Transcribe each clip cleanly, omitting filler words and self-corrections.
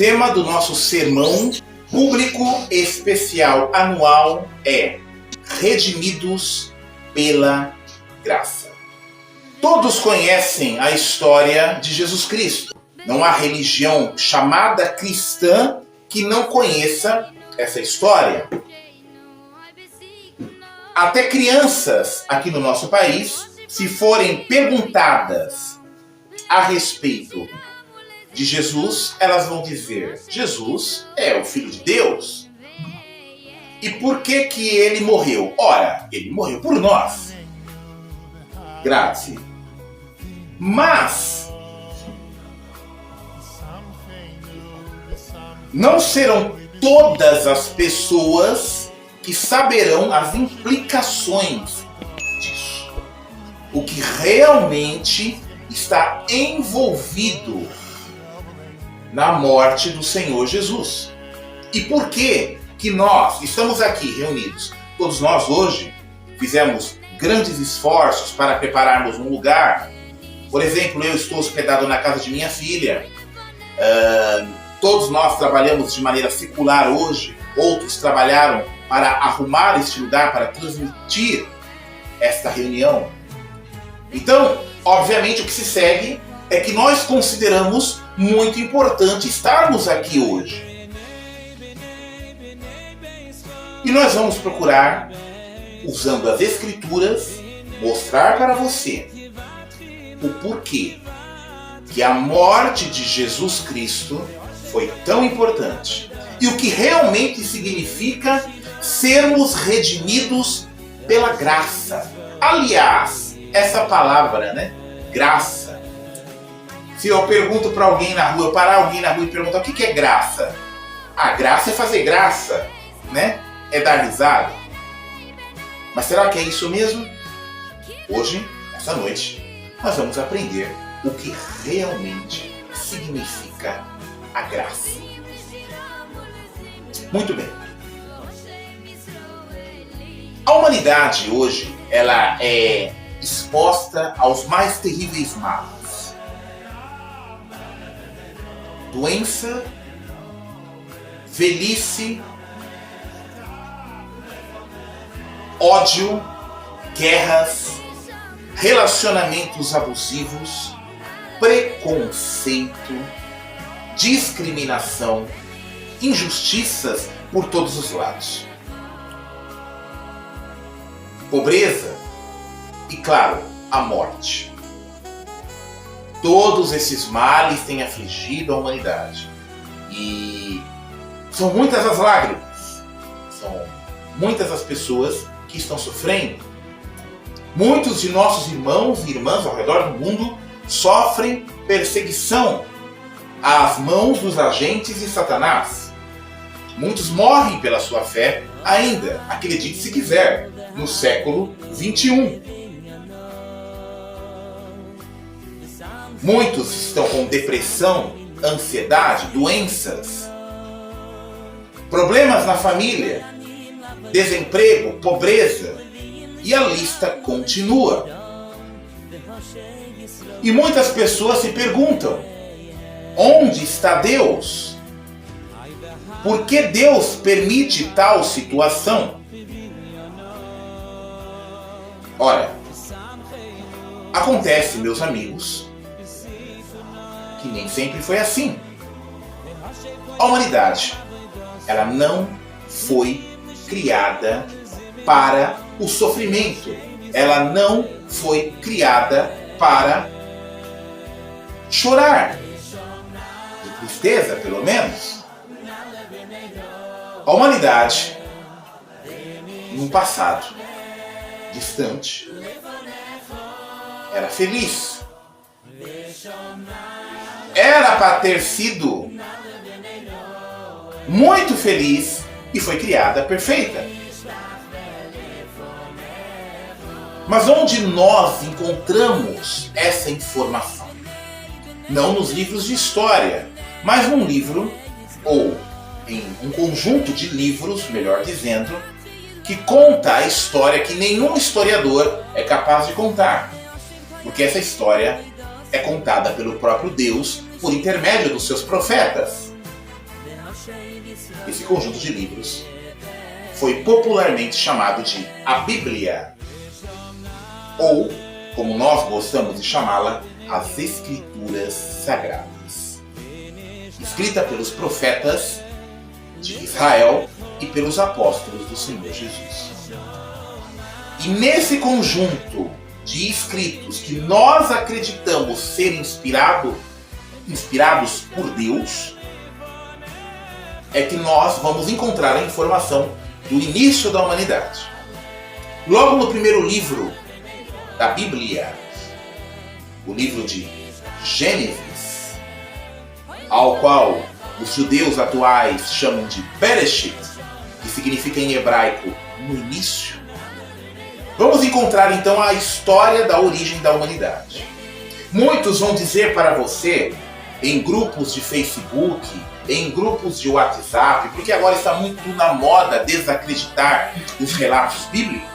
tema do nosso sermão público especial anual é Redimidos pela Graça. Todos conhecem a história de Jesus Cristo. Não há religião chamada cristã que não conheça essa história. Até crianças aqui no nosso país, se forem perguntadas a respeito de Jesus, elas vão dizer: Jesus é o Filho de Deus. E por que ele morreu? Ora, ele morreu por nós. Grazie. Mas não serão todas as pessoas que saberão as implicações disso. O que realmente está envolvido na morte do Senhor Jesus. E por que nós estamos aqui reunidos? Todos nós hoje fizemos grandes esforços para prepararmos um lugar. Por exemplo, eu estou hospedado na casa de minha filha. Todos nós trabalhamos de maneira secular hoje. Outros trabalharam para arrumar este lugar, para transmitir esta reunião. Então, obviamente, o que se segue é que nós consideramos muito importante estarmos aqui hoje. E nós vamos procurar, usando as Escrituras, mostrar para você o porquê que a morte de Jesus Cristo foi tão importante. E o que realmente significa sermos redimidos pela graça. Aliás, essa palavra, graça. Se eu pergunto para alguém na rua, parar alguém na rua e perguntar o que é graça? A graça é fazer graça, É dar risada. Mas será que é isso mesmo? Hoje, essa noite, nós vamos aprender o que realmente significa a graça. Muito bem. A humanidade hoje, ela é exposta aos mais terríveis males. Doença, velhice, ódio, guerras, relacionamentos abusivos, preconceito, discriminação, injustiças por todos os lados. Pobreza e, claro, a morte. Todos esses males têm afligido a humanidade. E são muitas as lágrimas, são muitas as pessoas que estão sofrendo. Muitos de nossos irmãos e irmãs ao redor do mundo sofrem perseguição às mãos dos agentes de Satanás. Muitos morrem pela sua fé ainda, acredite se quiser, no século XXI. Muitos estão com depressão, ansiedade, doenças, problemas na família, desemprego, pobreza, e a lista continua. E muitas pessoas se perguntam: onde está Deus? Por que Deus permite tal situação? Ora, acontece, meus amigos, que nem sempre foi assim. A humanidade, ela não foi criada para o sofrimento. Ela não foi criada para chorar. De tristeza, pelo menos. A humanidade, no passado distante, era feliz. Era para ter sido muito feliz e foi criada perfeita. Mas onde nós encontramos essa informação? Não nos livros de história, mas num livro, ou em um conjunto de livros, melhor dizendo, que conta a história que nenhum historiador é capaz de contar. Porque essa história é contada pelo próprio Deus por intermédio dos seus profetas. Esse conjunto de livros foi popularmente chamado de a Bíblia, ou, como nós gostamos de chamá-la, as Escrituras Sagradas, escrita pelos profetas de Israel e pelos apóstolos do Senhor Jesus. E nesse conjunto de escritos que nós acreditamos ser inspirados por Deus, é que nós vamos encontrar a informação do início da humanidade. Logo no primeiro livro da Bíblia, o livro de Gênesis, ao qual os judeus atuais chamam de Bereshit, que significa em hebraico no início, vamos encontrar então a história da origem da humanidade. Muitos vão dizer para você, em grupos de Facebook, em grupos de WhatsApp, porque agora está muito na moda desacreditar os relatos bíblicos,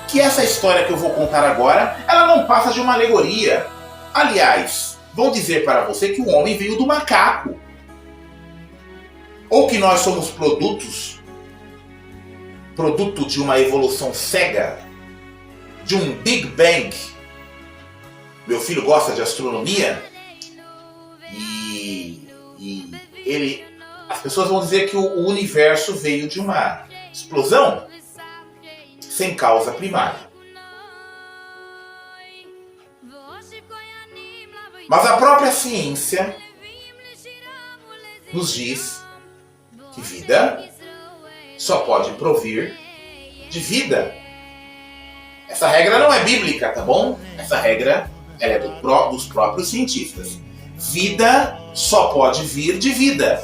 que essa história que eu vou contar agora, ela não passa de uma alegoria. Aliás, vão dizer para você que o homem veio do macaco, ou que nós somos produto de uma evolução cega, de um Big Bang. Meu filho gosta de astronomia e as pessoas vão dizer que o universo veio de uma explosão sem causa primária. Mas a própria ciência nos diz que vida só pode provir de vida. Essa regra não é bíblica, tá bom? Essa regra ela é dos próprios cientistas. Vida só pode vir de vida.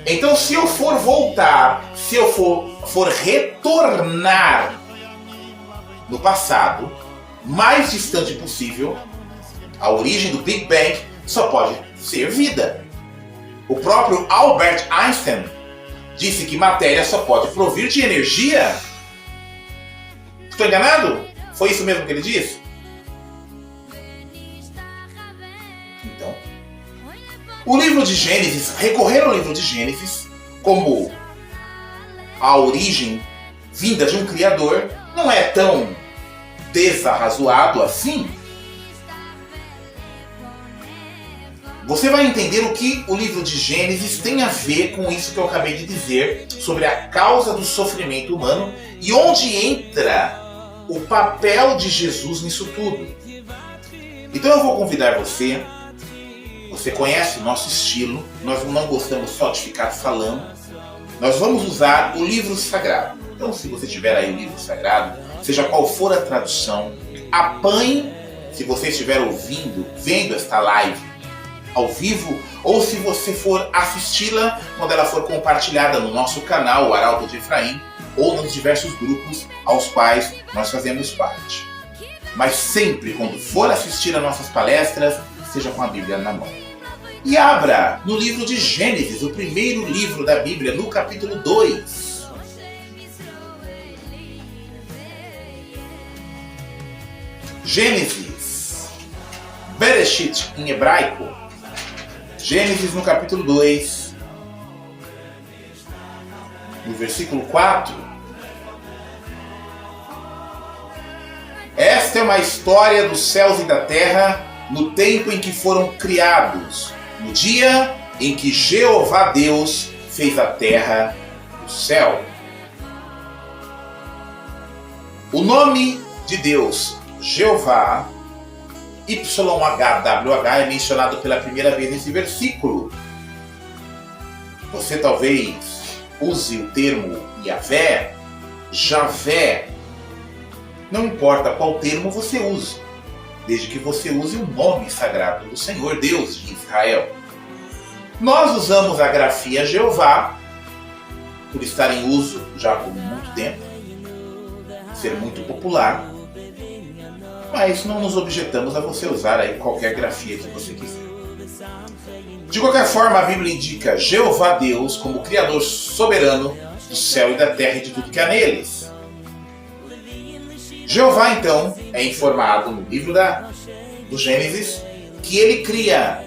Então, se eu for voltar, se eu for retornar no passado, mais distante possível, a origem do Big Bang só pode ser vida. O próprio Albert Einstein disse que matéria só pode provir de energia. Estou enganado? Foi isso mesmo que ele disse? Então, o livro de Gênesis, recorrer ao livro de Gênesis como a origem vinda de um Criador, não é tão desarrazoado assim. Você vai entender o que o livro de Gênesis tem a ver com isso que eu acabei de dizer sobre a causa do sofrimento humano e onde entra o papel de Jesus nisso tudo. Então eu vou convidar você. Você conhece o nosso estilo, nós não gostamos só de ficar falando. Nós vamos usar o livro sagrado. Então, se você tiver aí o livro sagrado, seja qual for a tradução, apanhe, se você estiver vendo esta live ao vivo, ou se você for assisti-la quando ela for compartilhada no nosso canal, o Arauto de Efraim, ou nos diversos grupos aos quais nós fazemos parte. Mas sempre, quando for assistir a nossas palestras, seja com a Bíblia na mão. E abra no livro de Gênesis, o primeiro livro da Bíblia, no capítulo 2. Gênesis, Bereshit em hebraico. Gênesis no capítulo 2, no versículo 4. Esta é uma história dos céus e da terra no tempo em que foram criados, no dia em que Jeová Deus fez a terra e o céu. O nome de Deus, Jeová, YHWH, é mencionado pela primeira vez nesse versículo. Você talvez use o termo Yahvé, Javé. Não importa qual termo você use, desde que você use o nome sagrado do Senhor Deus de Israel. Nós usamos a grafia Jeová, por estar em uso já por muito tempo, ser muito popular, mas não nos objetamos a você usar aí qualquer grafia que você quiser. De qualquer forma, a Bíblia indica Jeová Deus como Criador soberano do céu e da terra e de tudo que há neles. Jeová, então, é informado no livro do Gênesis que ele cria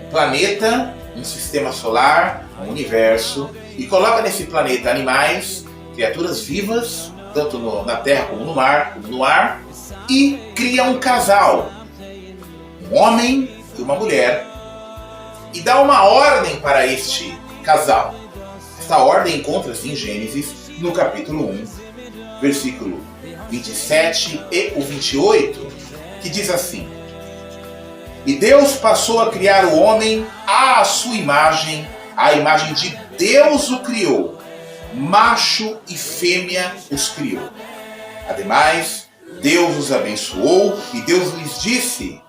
um planeta um sistema solar, um universo, e coloca nesse planeta animais, criaturas vivas, tanto na terra como no mar, como no ar, e cria um casal, um homem e uma mulher, e dá uma ordem para este casal. Esta ordem encontra-se em Gênesis, no capítulo 1, versículo 27 e o 28, que diz assim: E Deus passou a criar o homem à sua imagem, a imagem de Deus o criou, macho e fêmea os criou. Ademais, Deus os abençoou e Deus lhes disse: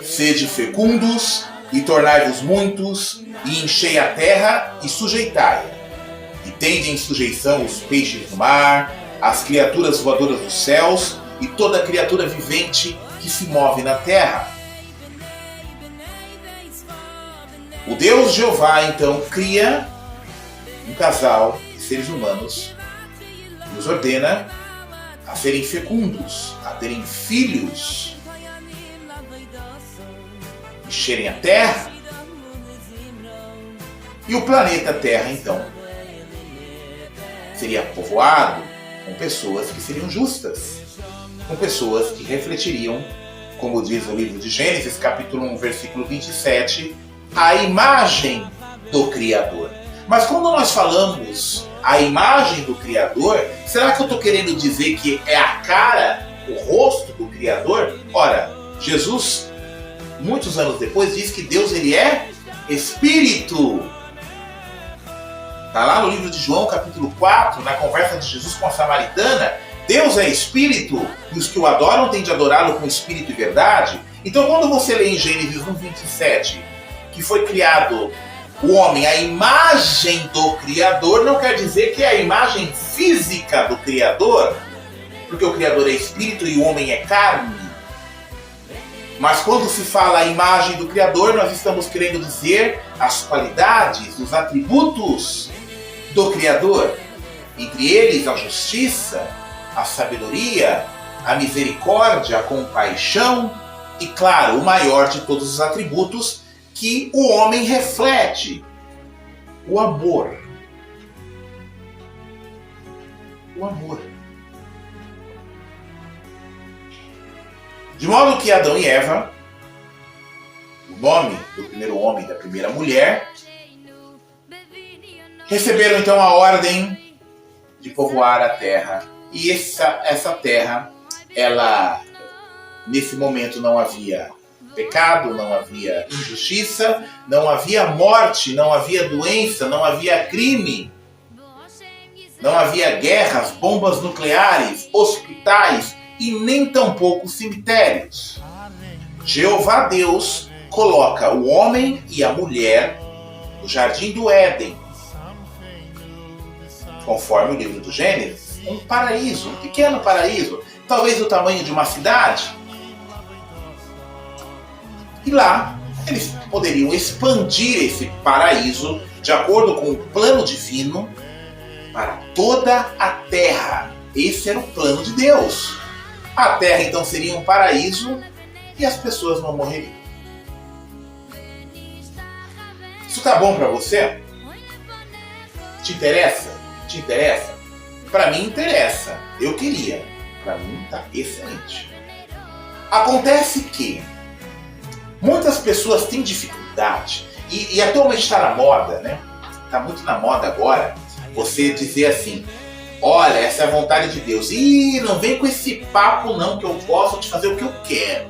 Sede fecundos e tornai-vos muitos, e enchei a terra e sujeitai-a. E tende em sujeição os peixes do mar, as criaturas voadoras dos céus e toda criatura vivente que se move na terra. O Deus Jeová então cria um casal de seres humanos e os ordena a serem fecundos, a terem filhos, encherem a terra. E o planeta Terra então seria povoado com pessoas que seriam justas, com pessoas que refletiriam, como diz o livro de Gênesis, capítulo 1, versículo 27, a imagem do Criador. Mas quando nós falamos a imagem do Criador, será que eu estou querendo dizer que é a cara, o rosto do Criador? Ora, Jesus, muitos anos depois, diz que Deus ele é Espírito. Está lá no livro de João, capítulo 4, na conversa de Jesus com a samaritana. Deus é Espírito e os que o adoram têm de adorá-lo com Espírito e verdade. Então quando você lê em Gênesis 1:27 que foi criado o homem à imagem do Criador, não quer dizer que é a imagem física do Criador, porque o Criador é Espírito e o homem é carne. Mas quando se fala a imagem do Criador, nós estamos querendo dizer as qualidades, os atributos do Criador. Entre eles, a justiça, a sabedoria, a misericórdia, a compaixão e, claro, o maior de todos os atributos que o homem reflete, o amor. O amor. De modo que Adão e Eva, o nome do primeiro homem e da primeira mulher, receberam então a ordem de povoar a terra. E essa terra, ela, nesse momento não havia pecado, não havia injustiça, não havia morte, não havia doença, não havia crime, não havia guerras, bombas nucleares, hospitais e nem tampouco cemitérios. Jeová Deus coloca o homem e a mulher no jardim do Éden, conforme o livro do Gênesis, um paraíso, um pequeno paraíso, talvez do tamanho de uma cidade. E lá eles poderiam expandir esse paraíso de acordo com o plano divino para toda a terra. Esse era o plano de Deus. A terra então seria um paraíso e as pessoas não morreriam. Isso tá bom para você? Te interessa? Te interessa? Para mim interessa. Eu queria. Para mim tá excelente. Acontece que muitas pessoas têm dificuldade e atualmente está na moda, né? Está muito na moda agora você dizer assim: olha, essa é a vontade de Deus. Ih, não vem com esse papo não, que eu posso te fazer o que eu quero.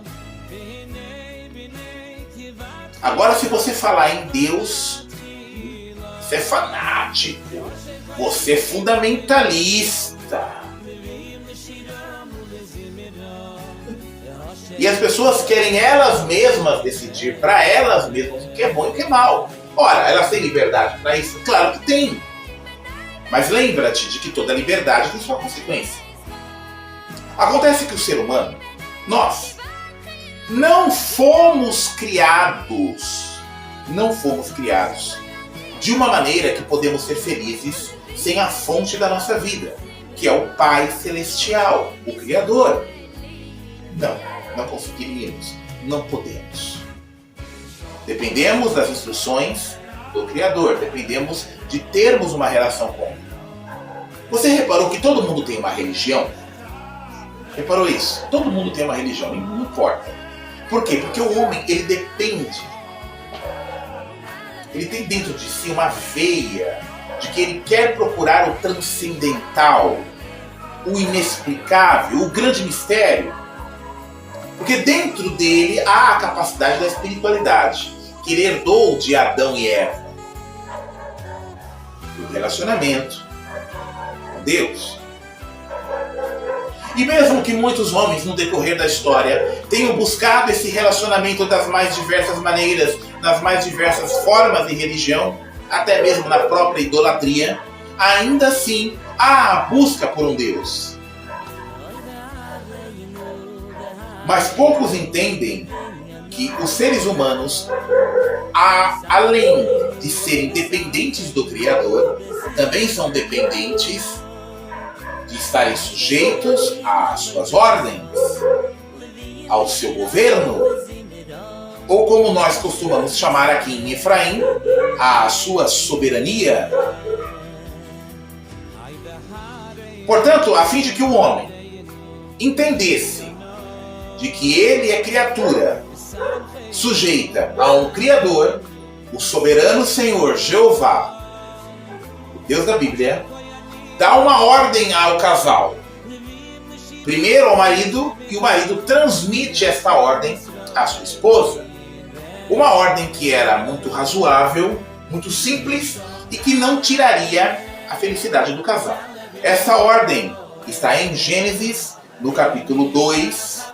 Agora, se você falar em Deus, você é fanático, você é fundamentalista. E as pessoas querem elas mesmas decidir para elas mesmas o que é bom e o que é mal. Ora, elas têm liberdade para isso? Claro que tem. Mas lembra-te de que toda liberdade tem sua consequência. Acontece que o ser humano, nós, não fomos criados de uma maneira que podemos ser felizes sem a fonte da nossa vida, que é o Pai Celestial, o Criador. Não conseguiríamos, não podemos. Dependemos das instruções do Criador, dependemos de termos uma relação com Ele. Você reparou que todo mundo tem uma religião? Reparou isso? Todo mundo tem uma religião, não importa. Por quê? Porque o homem, ele depende. Ele tem dentro de si uma veia de que ele quer procurar o transcendental, o inexplicável, o grande mistério. Porque dentro dele há a capacidade da espiritualidade, que ele herdou de Adão e Eva. O relacionamento com Deus. E mesmo que muitos homens no decorrer da história tenham buscado esse relacionamento das mais diversas maneiras, nas mais diversas formas de religião, até mesmo na própria idolatria, ainda assim há a busca por um Deus. Mas poucos entendem que os seres humanos, além de serem dependentes do Criador, também são dependentes de estarem sujeitos às suas ordens, ao seu governo, ou como nós costumamos chamar aqui em Efraim, à sua soberania. Portanto, a fim de que o homem entendesse de que ele é criatura sujeita a um Criador, o soberano Senhor Jeová, o Deus da Bíblia, dá uma ordem ao casal. Primeiro ao marido, e o marido transmite esta ordem à sua esposa. Uma ordem que era muito razoável, muito simples e que não tiraria a felicidade do casal. Essa ordem está em Gênesis, no capítulo 2,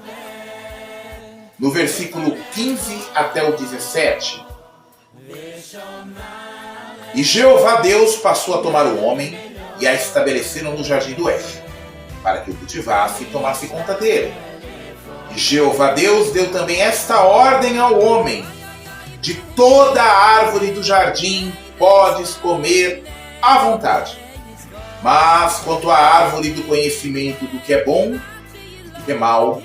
no versículo 15 até o 17. E Jeová Deus passou a tomar o homem e a estabeleceram no jardim do Éden, para que o cultivasse e tomasse conta dele. E Jeová Deus deu também esta ordem ao homem: de toda a árvore do jardim podes comer à vontade, mas quanto à árvore do conhecimento do que é bom e do que é mal,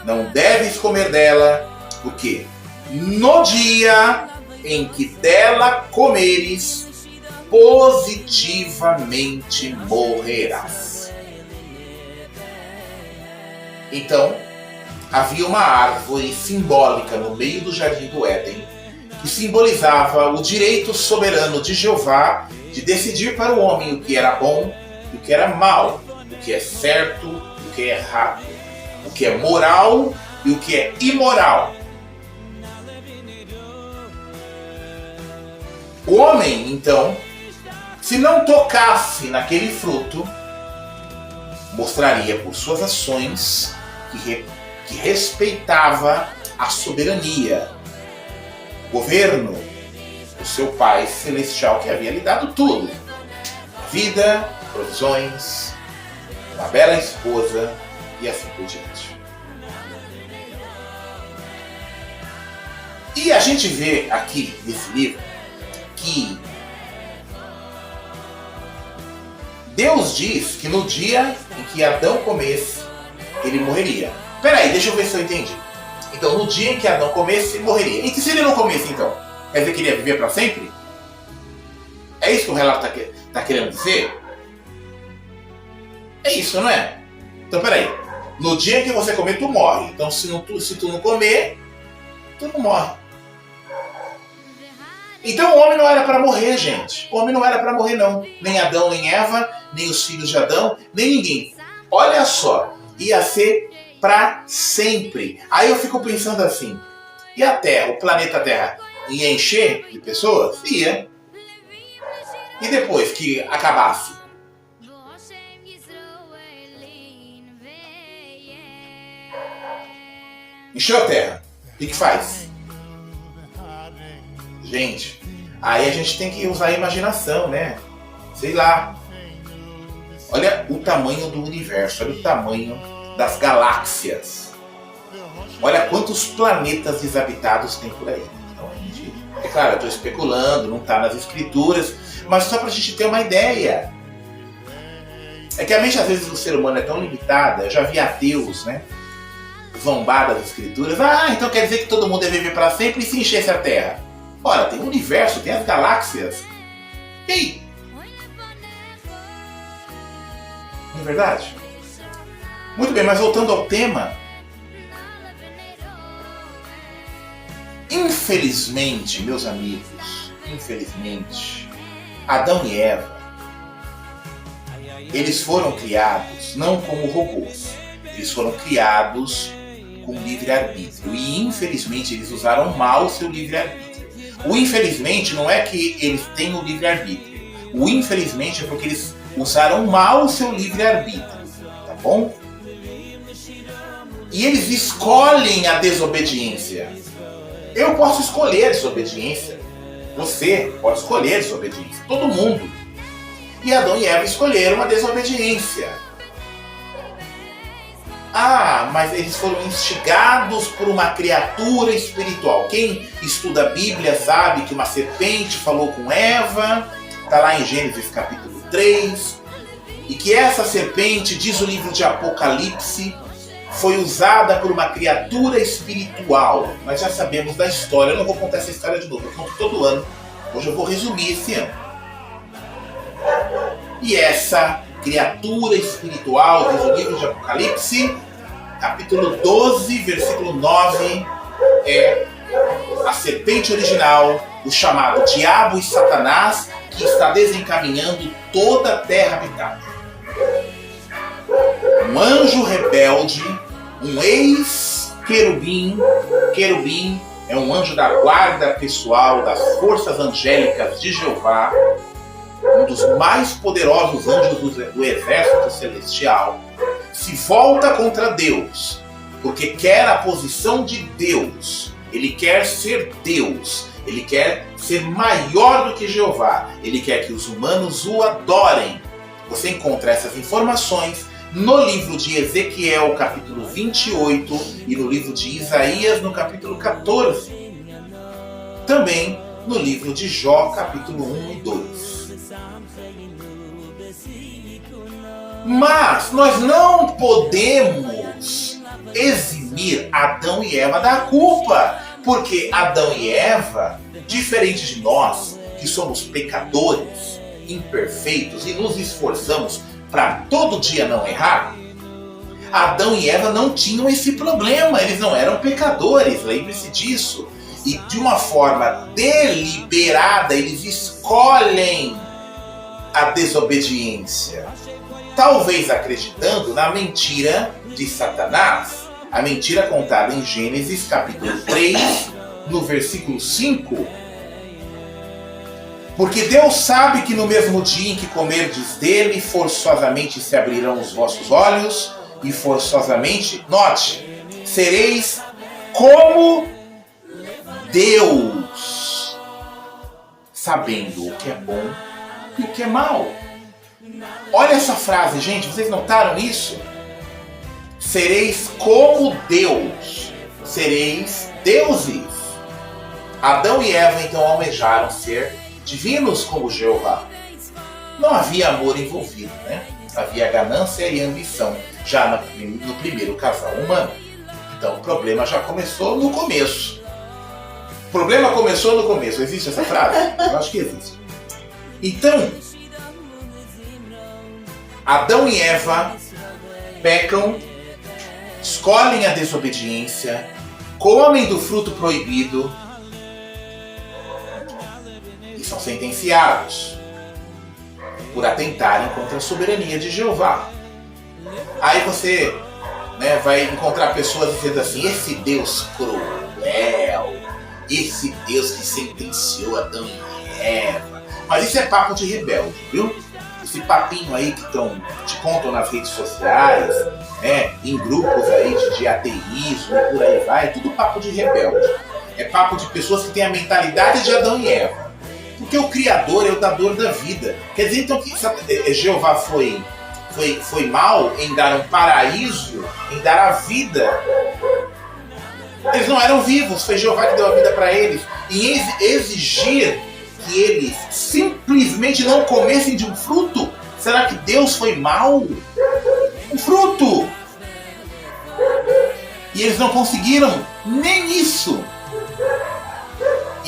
não deves comer dela, porque no dia em que dela comeres, positivamente morrerás. Então, havia uma árvore simbólica no meio do jardim do Éden, que simbolizava o direito soberano de Jeová de decidir para o homem o que era bom e o que era mal, o que é certo e o que é errado, o que é moral e o que é imoral. O homem, então, se não tocasse naquele fruto, mostraria por suas ações que respeitava a soberania, o governo do seu Pai Celestial, que havia lhe dado tudo: vida, provisões, uma bela esposa e assim por diante. E a gente vê aqui nesse livro que Deus diz que no dia em que Adão comesse, ele morreria. Peraí, deixa eu ver se eu entendi. Então, no dia em que Adão comesse, morreria. E se ele não comesse, então? Quer dizer que ele ia viver para sempre? É isso que o relato está querendo dizer? É isso, não é? Então, peraí. No dia em que você comer, tu morre. Então, se tu não comer, tu não morre. Então o homem não era para morrer, gente. O homem não era para morrer, não. Nem Adão, nem Eva, nem os filhos de Adão, nem ninguém. Olha só, ia ser para sempre. Aí eu fico pensando assim, e a Terra, o planeta Terra, ia encher de pessoas? Ia. E depois que acabasse? Encheu a Terra. O que faz? Gente, aí a gente tem que usar a imaginação, né? Sei lá. Olha o tamanho do universo, olha o tamanho das galáxias. Olha quantos planetas desabitados tem por aí. Então, é claro, eu estou especulando, não está nas escrituras, mas só para a gente ter uma ideia. É que a mente, às vezes, do ser humano é tão limitada. Eu já vi ateus, né, zombar das escrituras. Ah, então quer dizer que todo mundo deve viver para sempre e se enchesse a Terra? Ora, tem o universo, tem as galáxias. E aí? Não é verdade? Muito bem, mas voltando ao tema. Infelizmente, meus amigos, infelizmente, Adão e Eva, eles foram criados não como robôs, eles foram criados com livre-arbítrio. E infelizmente eles usaram mal o seu livre-arbítrio. O infelizmente não é que eles têm o livre-arbítrio. O infelizmente é porque eles usaram mal o seu livre-arbítrio. Tá bom? E eles escolhem a desobediência. Eu posso escolher a desobediência. Você pode escolher a desobediência. Todo mundo. E Adão e Eva escolheram a desobediência. Ah, mas eles foram instigados por uma criatura espiritual. Quem estuda a Bíblia sabe que uma serpente falou com Eva. Está lá em Gênesis capítulo 3. E que essa serpente, diz o livro de Apocalipse, foi usada por uma criatura espiritual. Nós já sabemos da história. Eu não vou contar essa história de novo. Eu conto todo ano. Hoje eu vou resumir esse ano. E essa criatura espiritual, diz o livro de Apocalipse, capítulo 12, versículo 9, é a serpente original, o chamado Diabo e Satanás, que está desencaminhando toda a terra habitada. Um anjo rebelde, um ex-querubim. Querubim é um anjo da guarda pessoal das forças angélicas de Jeová, um dos mais poderosos anjos do exército celestial, se volta contra Deus, porque quer a posição de Deus. Ele quer ser Deus, ele quer ser maior do que Jeová, ele quer que os humanos o adorem. Você encontra essas informações no livro de Ezequiel, capítulo 28, e no livro de Isaías, no capítulo 14. Também no livro de Jó, capítulo 1 e 2. Mas nós não podemos eximir Adão e Eva da culpa, porque Adão e Eva, diferente de nós, que somos pecadores, imperfeitos e nos esforçamos para todo dia não errar, Adão e Eva não tinham esse problema, eles não eram pecadores, lembre-se disso. E de uma forma deliberada, eles escolhem a desobediência. Talvez acreditando na mentira de Satanás. A mentira contada em Gênesis capítulo 3, no versículo 5. Porque Deus sabe que no mesmo dia em que comerdes dele, forçosamente se abrirão os vossos olhos, e forçosamente, note, sereis como Deus, sabendo o que é bom e o que é mal. Olha essa frase, gente, vocês notaram isso? Sereis como Deus, sereis deuses. Adão e Eva então almejaram ser divinos como Jeová. Não havia amor envolvido, né? Havia ganância e ambição, já no primeiro casal humano. Então o problema já começou no começo. O problema começou no começo. Existe essa frase? Eu acho que existe. Então, Adão e Eva pecam, escolhem a desobediência, comem do fruto proibido e são sentenciados por atentarem contra a soberania de Jeová. Aí você, vai encontrar pessoas dizendo assim: esse Deus cruel, esse Deus que sentenciou Adão e Eva. Mas isso é papo de rebelde, viu? Esse papinho aí que te contam nas redes sociais, em grupos aí de ateísmo e por aí vai, é tudo papo de rebelde. É papo de pessoas que têm a mentalidade de Adão e Eva. Porque o Criador é o dador da vida. Quer dizer então que Jeová foi mal em dar um paraíso, em dar a vida. Eles não eram vivos, foi Jeová que deu a vida para eles. E exigir que eles simplesmente não comessem de um fruto? Será que Deus foi mal? Um fruto! E eles não conseguiram nem isso.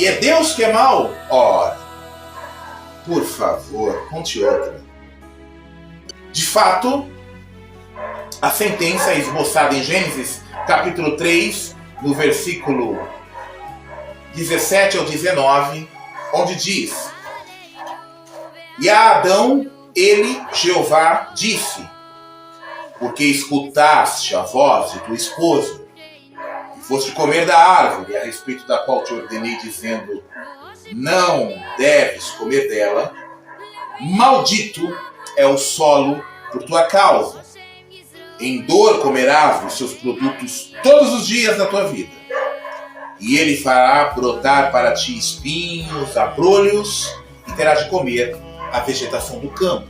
E é Deus que é mau? Ora, por favor, conte outra. De fato, a sentença é esboçada em Gênesis, capítulo 3, no versículo 17 ao 19, onde diz: E a Adão, ele, Jeová, disse: Porque escutaste a voz de tua esposa, e foste comer da árvore, a respeito da qual te ordenei, dizendo: Não deves comer dela, maldito é o solo por tua causa. Em dor comerás dos seus produtos todos os dias da tua vida. E ele fará brotar para ti espinhos, abrolhos, e terás de comer a vegetação do campo.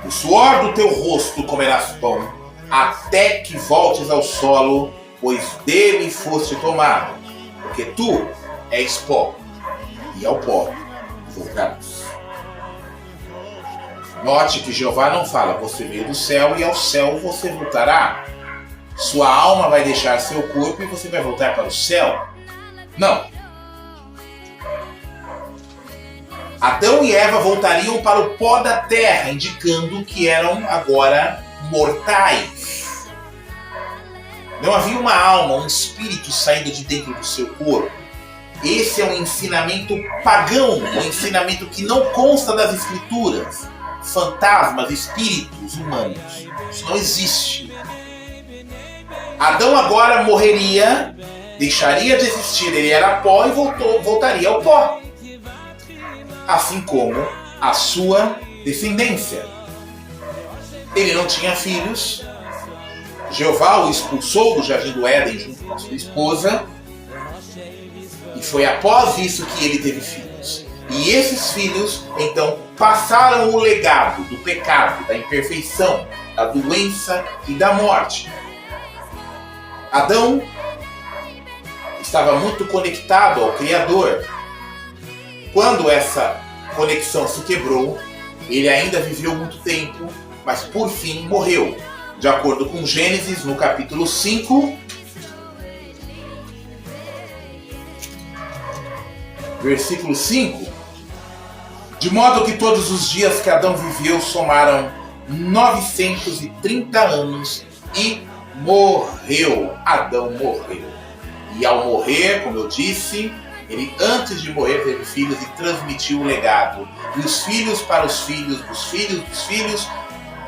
O suor do teu rosto comerás pão, até que voltes ao solo, pois dele foste tomado, porque tu és pó, e ao pó voltarás. Note que Jeová não fala: você veio do céu e ao céu você voltará. Sua alma vai deixar seu corpo e você vai voltar para o céu. Não. Adão e Eva voltariam para o pó da terra, indicando que eram agora mortais. Não havia uma alma, um espírito saindo de dentro do seu corpo. Esse é um ensinamento pagão, um ensinamento que não consta das escrituras. Fantasmas, espíritos humanos, isso não existe. Adão agora morreria, deixaria de existir, ele era pó e voltaria ao pó. Assim como a sua descendência. Ele não tinha filhos. Jeová o expulsou do jardim do Éden junto com a sua esposa. E foi após isso que ele teve filhos. E esses filhos, então, passaram o legado do pecado, da imperfeição, da doença e da morte. Adão estava muito conectado ao Criador. Quando essa conexão se quebrou, ele ainda viveu muito tempo, mas por fim morreu. De acordo com Gênesis, no capítulo 5, versículo 5, de modo que todos os dias que Adão viveu somaram 930 anos e morreu. Adão morreu. E ao morrer, como eu disse, ele antes de morrer teve filhos e transmitiu o legado. E os filhos para os filhos, dos filhos dos filhos,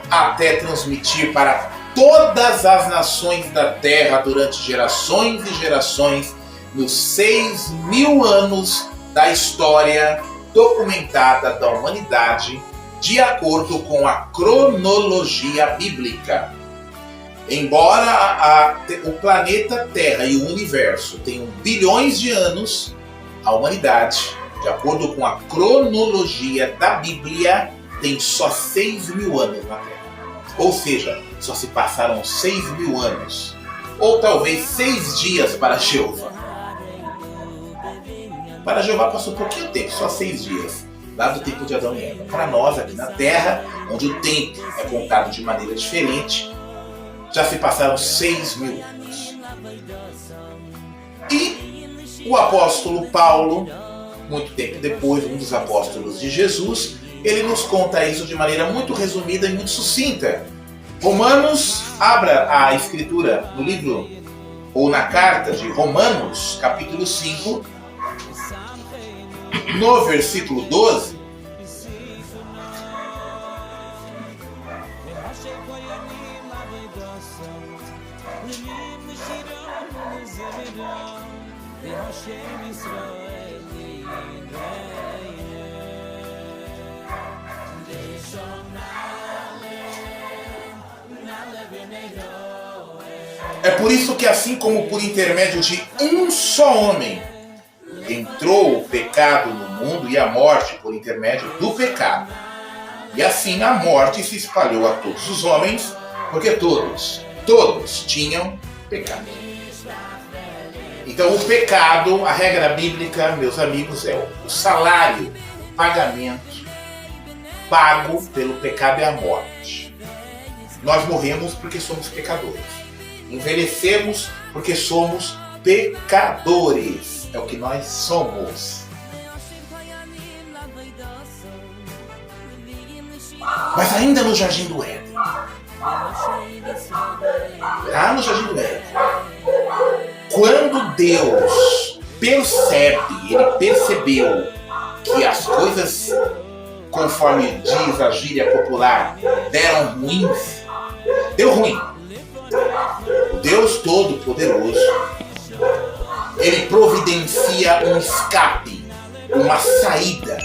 até transmitir para todas as nações da terra durante gerações e gerações, nos 6.000 anos da história documentada da humanidade, de acordo com a cronologia bíblica. Embora o planeta Terra e o universo tenham bilhões de anos, a humanidade, de acordo com a cronologia da Bíblia, tem só 6.000 anos na Terra. Ou seja, só se passaram 6.000 anos. Ou talvez 6 dias para Jeová. Para Jeová passou pouquinho tempo, só 6 dias, lá do tempo de Adão e Eva. Para nós, aqui na Terra, onde o tempo é contado de maneira diferente, já se passaram 6.000 anos. E o apóstolo Paulo, muito tempo depois, um dos apóstolos de Jesus, ele nos conta isso de maneira muito resumida e muito sucinta. Romanos, abra a escritura no livro, ou na carta de Romanos, capítulo 5, no versículo 12, é por isso que, assim como por intermédio de um só homem entrou o pecado no mundo e a morte por intermédio do pecado, e assim a morte se espalhou a todos os homens, porque todos tinham pecado. Então o pecado, a regra bíblica, meus amigos, é o salário, o pagamento pago pelo pecado é a morte. Nós morremos porque somos pecadores. Envelhecemos porque somos pecadores. é o que nós somos. Mas ainda no Jardim do Éden, lá no Jardim do Éden, quando Deus ele percebeu que as coisas, conforme diz a gíria popular, deram ruins, deu ruim. O Deus Todo-Poderoso, ele providencia um escape, uma saída,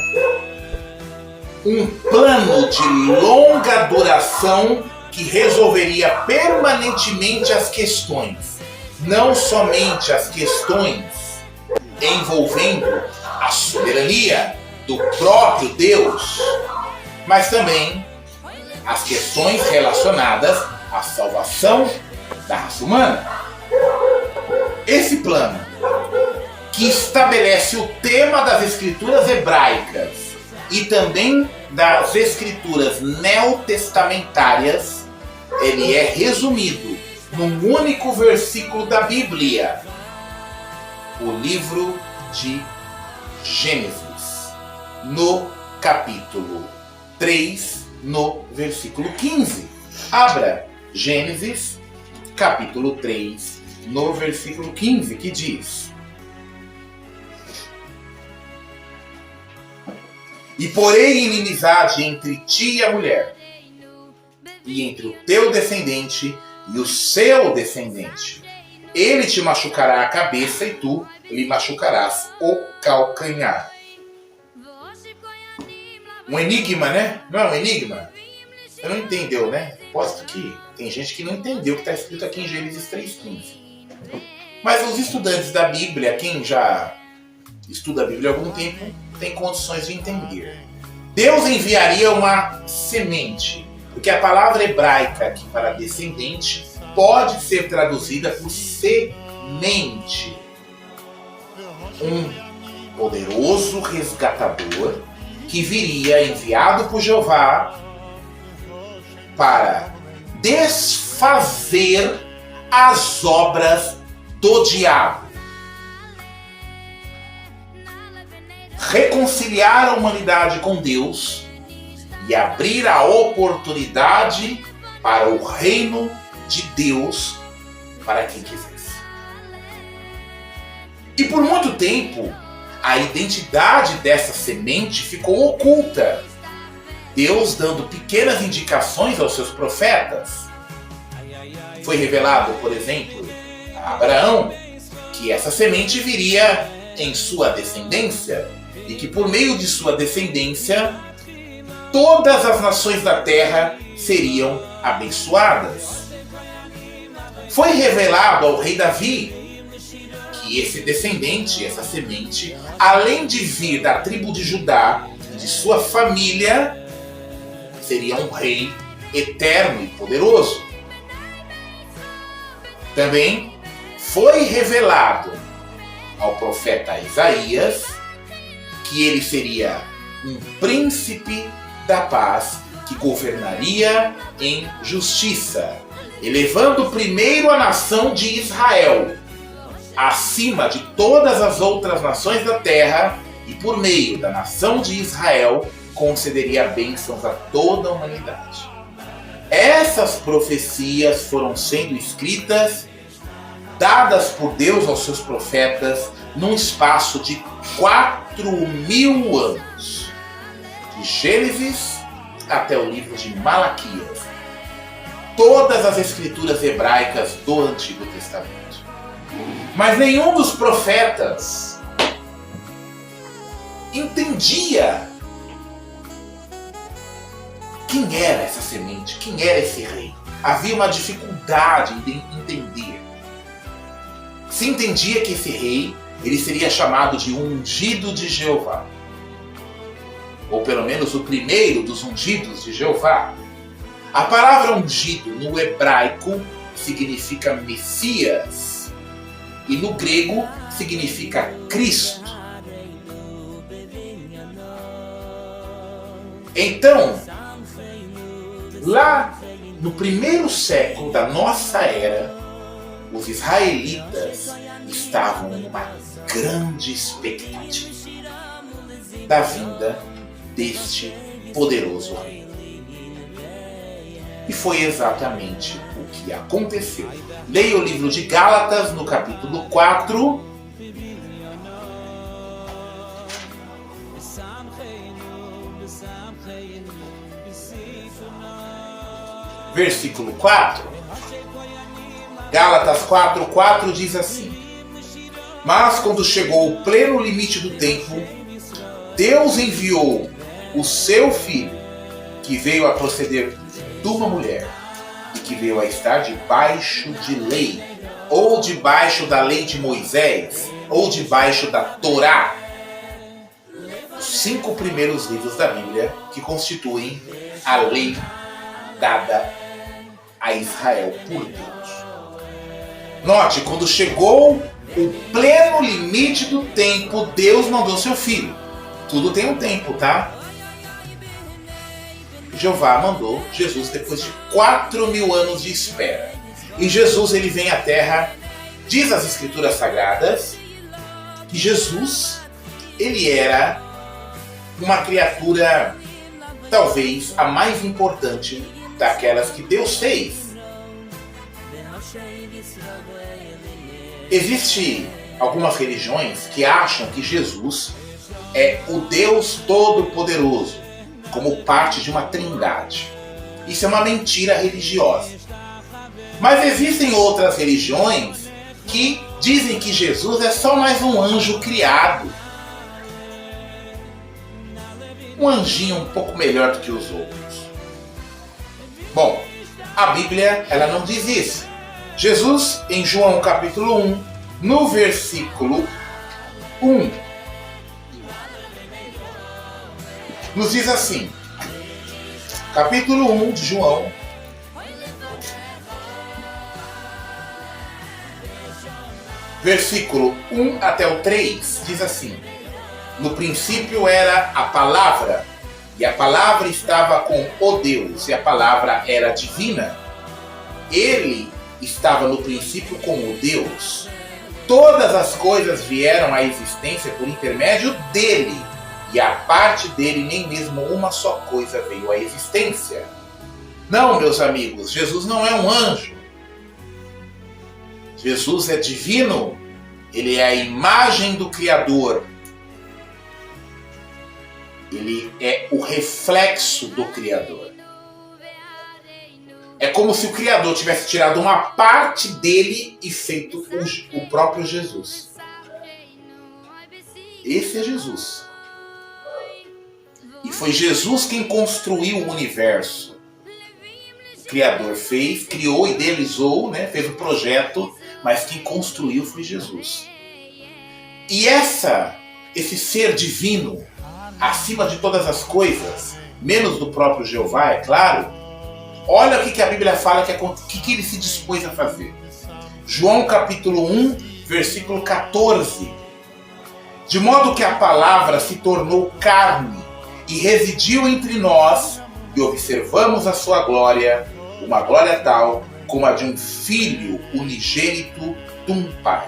um plano de longa duração que resolveria permanentemente as questões, não somente as questões envolvendo a soberania do próprio Deus, mas também as questões relacionadas à salvação da raça humana. Esse plano, que estabelece o tema das escrituras hebraicas e também das escrituras neotestamentárias, ele é resumido num único versículo da Bíblia, o livro de Gênesis, no capítulo 3, no versículo 15. Abra Gênesis, capítulo 3, no versículo 15, que diz: E porém inimizade entre ti e a mulher, e entre o teu descendente e o seu descendente. Ele te machucará a cabeça e tu lhe machucarás o calcanhar. Um enigma, né? Não é um enigma? Você não entendeu, né? Posto que tem gente que não entendeu o que está escrito aqui em Gênesis 3,15. Mas os estudantes da Bíblia, quem já estuda a Bíblia há algum tempo, tem condições de entender. Deus enviaria uma semente, porque a palavra hebraica aqui para descendente pode ser traduzida por semente. Um poderoso resgatador que viria enviado por Jeová para desfazer as obras do diabo, reconciliar a humanidade com Deus e abrir a oportunidade para o reino de Deus para quem quisesse. E por muito tempo, a identidade dessa semente ficou oculta, Deus dando pequenas indicações aos seus profetas. Foi revelado, por exemplo, a Abraão que essa semente viria em sua descendência e que por meio de sua descendência todas as nações da terra seriam abençoadas. Foi revelado ao rei Davi que esse descendente, essa semente, além de vir da tribo de Judá, de sua família, seria um rei eterno e poderoso. Também foi revelado ao profeta Isaías que ele seria um príncipe da paz que governaria em justiça, elevando primeiro a nação de Israel acima de todas as outras nações da terra, e por meio da nação de Israel concederia bênçãos a toda a humanidade. Essas profecias foram sendo escritas, dadas por Deus aos seus profetas, num espaço de 4.000 anos, de Gênesis até o livro de Malaquias, todas as escrituras hebraicas do Antigo Testamento. Mas nenhum dos profetas entendia quem era essa semente, quem era esse rei. Havia uma dificuldade em entender. Se entendia que esse rei, ele seria chamado de ungido de Jeová, ou pelo menos o primeiro dos ungidos de Jeová. A palavra ungido no hebraico significa Messias, e no grego significa Cristo. Então, lá no primeiro século da nossa era, os israelitas estavam numa grande expectativa da vinda deste poderoso rei. E foi exatamente o que aconteceu. Leia o livro de Gálatas, no capítulo 4, versículo 4. Gálatas 4:4 diz assim: mas quando chegou o pleno limite do tempo, Deus enviou o seu Filho, que veio a proceder de uma mulher e que veio a estar debaixo de lei, ou debaixo da lei de Moisés, ou debaixo da Torá. Os 5 primeiros livros da Bíblia que constituem a lei dada a Israel por Deus. Note, quando chegou o pleno limite do tempo, Deus mandou seu Filho. Tudo tem um tempo, tá? Jeová mandou Jesus depois de 4.000 anos de espera. E Jesus, ele vem à Terra, diz as Escrituras Sagradas, que Jesus, ele era uma criatura, talvez a mais importante daquelas que Deus fez. Existem algumas religiões que acham que Jesus é o Deus Todo-Poderoso, como parte de uma trindade. Isso é uma mentira religiosa. Mas existem outras religiões que dizem que Jesus é só mais um anjo criado. Um anjinho um pouco melhor do que os outros. Bom, a Bíblia, ela não diz isso. Jesus, em João capítulo 1, no versículo 1, nos diz assim, capítulo 1 de João, versículo 1 até o 3, diz assim: no princípio era a palavra, e a palavra estava com o Deus, e a palavra era divina. Ele estava no princípio com o Deus. Todas as coisas vieram à existência por intermédio dele, e a parte dele nem mesmo uma só coisa veio à existência. Não, meus amigos, Jesus não é um anjo. Jesus é divino. Ele é a imagem do Criador. Ele é o reflexo do Criador. É como se o Criador tivesse tirado uma parte dele e feito o próprio Jesus. Esse é Jesus. E foi Jesus quem construiu o universo. O Criador fez, criou, idealizou, né? Fez o projeto, mas quem construiu foi Jesus. E esse ser divino, acima de todas as coisas, menos do próprio Jeová, é claro, olha o que a Bíblia fala que ele se dispôs a fazer. João capítulo 1, versículo 14. De modo que a palavra se tornou carne e residiu entre nós, e observamos a sua glória, uma glória tal como a de um filho unigênito de um pai.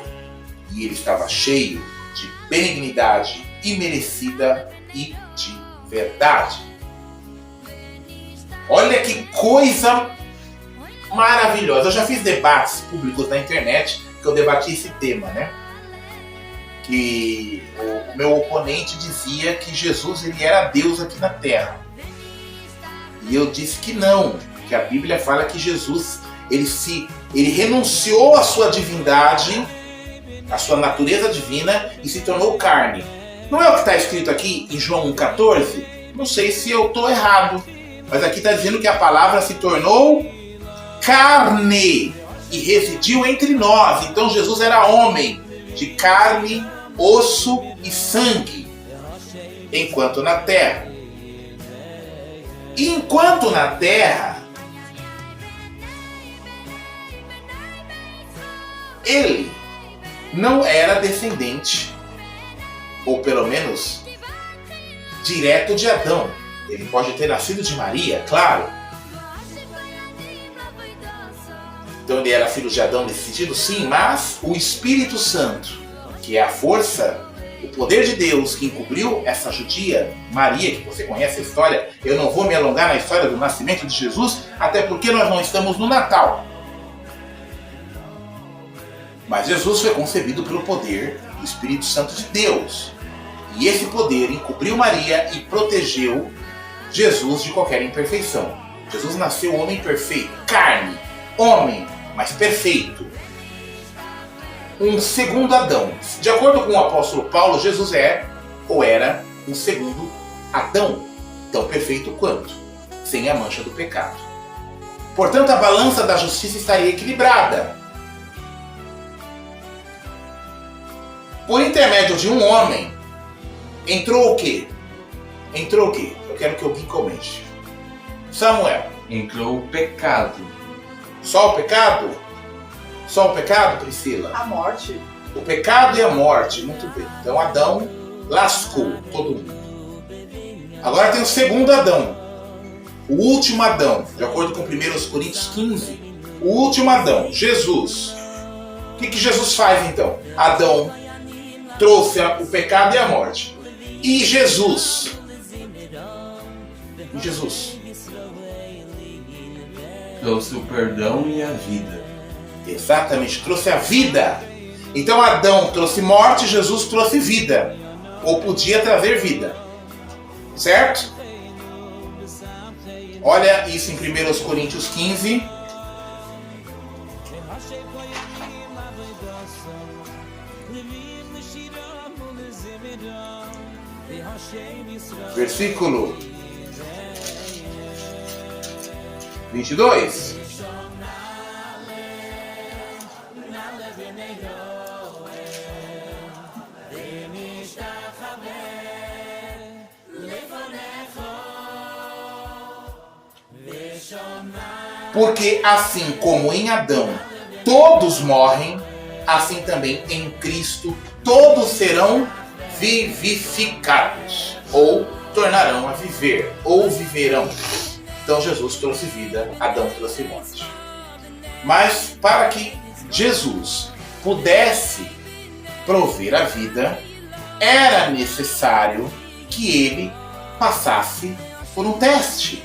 E ele estava cheio de benignidade imerecida e de verdade. Olha que coisa maravilhosa. Eu já fiz debates públicos na internet que eu debati esse tema, né? Que o meu oponente dizia que Jesus ele era Deus aqui na Terra. E eu disse que não, que a Bíblia fala que Jesus ele renunciou à sua divindade, à sua natureza divina e se tornou carne. Não é o que está escrito aqui em João 1,14? Não sei se eu estou errado. Mas aqui está dizendo que a palavra se tornou carne e residiu entre nós. Então Jesus era homem, de carne, osso e sangue, enquanto na terra. E enquanto na terra, ele não era descendente, ou pelo menos direto de Adão. Ele pode ter nascido de Maria, claro. Então ele era filho de Adão nesse sentido, sim, mas o Espírito Santo que é a força, o poder de Deus que encobriu essa judia, Maria, que você conhece a história. Eu não vou me alongar na história do nascimento de Jesus, até porque nós não estamos no Natal. Mas Jesus foi concebido pelo poder do Espírito Santo de Deus. E esse poder encobriu Maria e protegeu Jesus de qualquer imperfeição. Jesus nasceu homem perfeito, carne, homem, mas perfeito. Um segundo Adão. De acordo com o apóstolo Paulo, Jesus é, ou era, um segundo Adão, tão perfeito quanto, sem a mancha do pecado. Portanto, a balança da justiça estaria equilibrada. Por intermédio de um homem, entrou o quê? Entrou o quê? Eu quero que alguém comente. Samuel. Entrou o pecado. Só o pecado? Só o pecado, Priscila? A morte. O pecado e a morte, muito bem. Então Adão lascou todo mundo. Agora tem o segundo Adão. O último Adão, de acordo com 1 Coríntios 15. O último Adão, Jesus. O que Jesus faz então? Adão trouxe o pecado e a morte. E Jesus? E Jesus? Trouxe o perdão e a vida. Exatamente, trouxe a vida. Então Adão trouxe morte, Jesus trouxe vida. Ou podia trazer vida. Certo? Olha isso em 1 Coríntios 15. Versículo 22. Porque assim como em Adão todos morrem, assim também em Cristo todos serão vivificados, ou tornarão a viver, ou viverão. Então Jesus trouxe vida, Adão trouxe morte. Mas para que Jesus pudesse prover a vida, era necessário que ele passasse por um teste.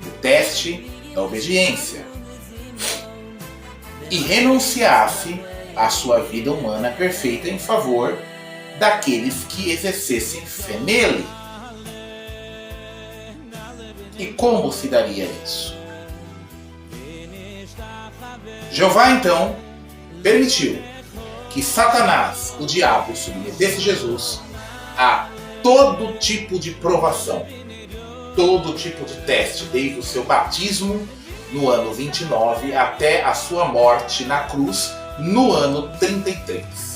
O teste da obediência. E renunciasse à sua vida humana perfeita em favor daqueles que exercessem fé nele. E como se daria isso? Jeová então permitiu que Satanás, o diabo, submetesse Jesus a todo tipo de provação, todo tipo de teste, desde o seu batismo no ano 29 até a sua morte na cruz no ano 33.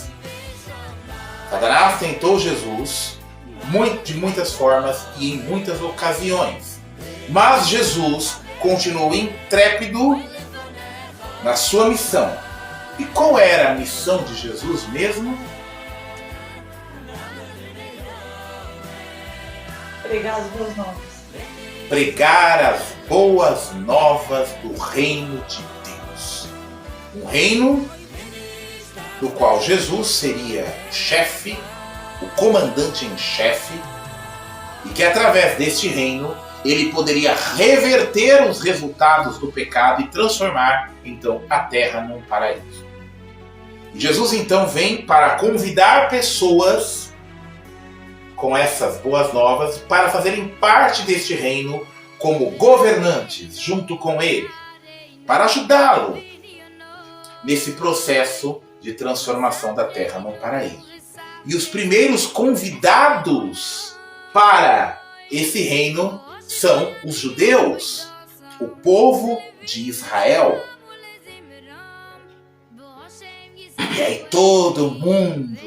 Satanás tentou Jesus de muitas formas e em muitas ocasiões, mas Jesus continuou intrépido na sua missão. E qual era a missão de Jesus mesmo? Pregar as boas novas. Pregar as boas novas do reino de Deus. Um reino do qual Jesus seria o chefe, o comandante em chefe, e que através deste reino ele poderia reverter os resultados do pecado e transformar então a terra num paraíso. E Jesus então vem para convidar pessoas com essas boas novas para fazerem parte deste reino como governantes junto com ele, para ajudá-lo nesse processo de transformação da terra num paraíso. E os primeiros convidados para esse reino são os judeus, o povo de Israel. E aí todo mundo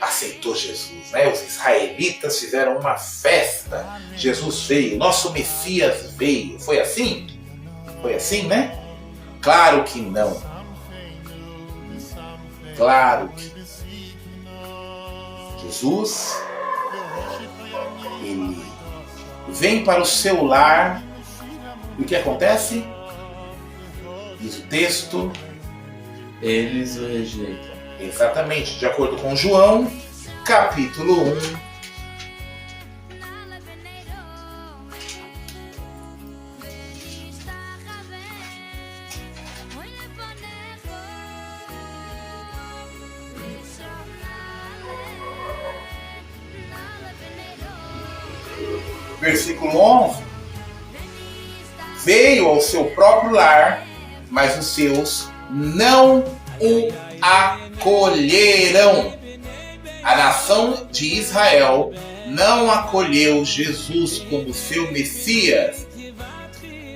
aceitou Jesus, né? Os israelitas fizeram uma festa. Jesus veio, nosso Messias veio. Foi assim? Foi assim, né? Claro que não. Claro que Jesus, ele vem para o seu lar e o que acontece? Diz o texto, eles o rejeitam. Exatamente, de acordo com João, capítulo 1. Versículo 11. Veio ao seu próprio lar, mas os seus não o acolheram. A nação de Israel não acolheu Jesus como seu Messias.